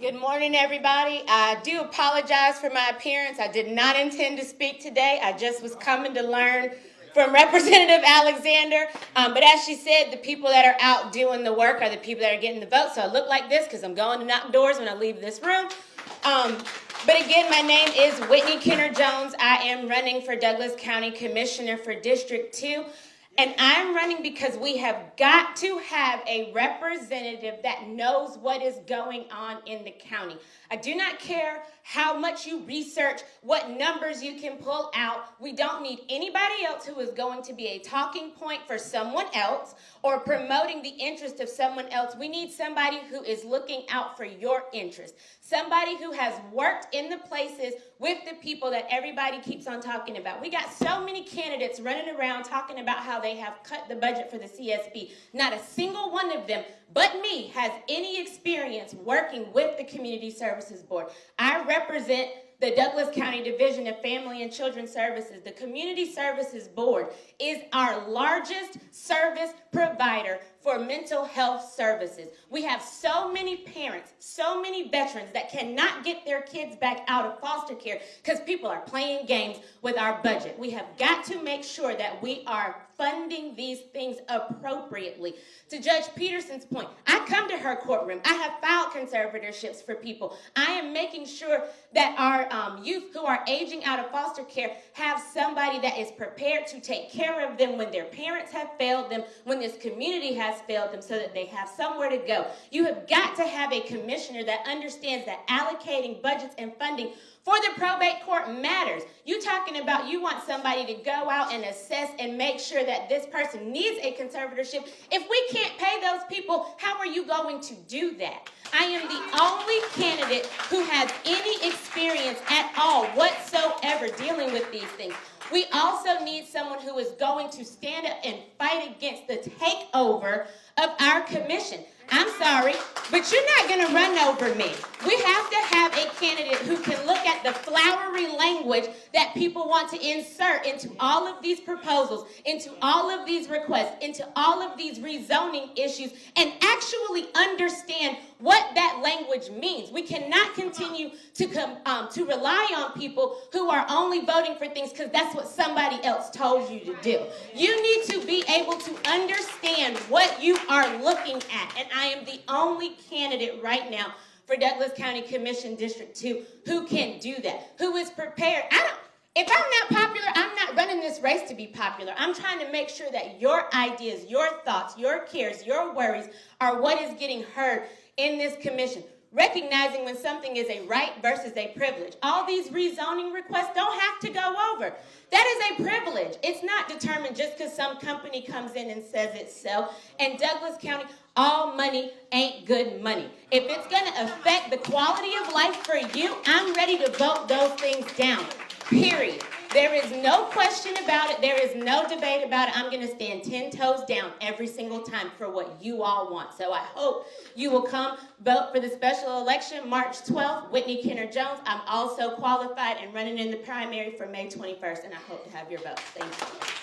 Good morning, everybody. I do apologize for my appearance. I did not intend to speak today. I just was coming to learn from Representative Alexander. But as she said, the people that are out doing the work are the people that are getting the vote. So I look like this because I'm going to knock doors when I leave this room. But again, my name is Whitney Kenner-Jones. I am running for Douglas County Commissioner for District 2. And I'm running because we have got to have a representative that knows what is going on in the county. I do not care how much you research, what numbers you can pull out. We don't need anybody else who is going to be a talking point for someone else or promoting the interest of someone else. We need somebody who is looking out for your interest. Somebody who has worked in the places with the people that everybody keeps on talking about. We got so many candidates running around talking about how they have cut the budget for the CSB. Not a single one of them but me has any experience working with the Community Services Board. I represent the Douglas County Division of Family and Children's Services. The Community Services Board is our largest service provider for mental health services. We have so many parents, so many veterans that cannot get their kids back out of foster care because people are playing games with our budget. We have got to make sure that we are funding these things appropriately. To Judge Peterson's point, I come to her courtroom. I have filed conservatorships for people. I am making sure that our youth who are aging out of foster care have somebody that is prepared to take care of them when their parents have failed them, when this community has failed them, so that they have somewhere to go. You have got to have a commissioner that understands that allocating budgets and funding for the probate court matters. You talking about you want somebody to go out and assess and make sure that this person needs a conservatorship. If we can't pay those people, how are you going to do that? I am the only candidate who has any experience at all whatsoever dealing with these things. We also need someone who is going to stand up and fight against the takeover of our commission. I'm sorry, but you're not going to run over me. We have to have a candidate who can look at the flowery language that people want to insert into all of these proposals, into all of these requests, into all of these rezoning issues, and actually understand what that language means. We cannot continue to rely on people who are only voting for things because that's what somebody else told you to do. You need to be able to understand what you are looking at, and I am the only candidate right now for Douglas County Commission District 2 who can do that, who is prepared. If I'm not popular, I'm not running this race to be popular. I'm trying to make sure that your ideas, your thoughts, your cares, your worries are what is getting heard in this commission. Recognizing when something is a right versus a privilege. All these rezoning requests don't have to go over. That is a privilege. It's not determined just because some company comes in and says it's so. And Douglas County, all money ain't good money. If it's going to affect the quality of life for you, I'm ready to vote those things down. Period. There is no question about it. There is no debate about it. I'm going to stand 10 toes down every single time for what you all want. So I hope you will come vote for the special election March 12th. Whitney Kenner-Jones. I'm also qualified and running in the primary for May 21st, and I hope to have your vote. Thank you.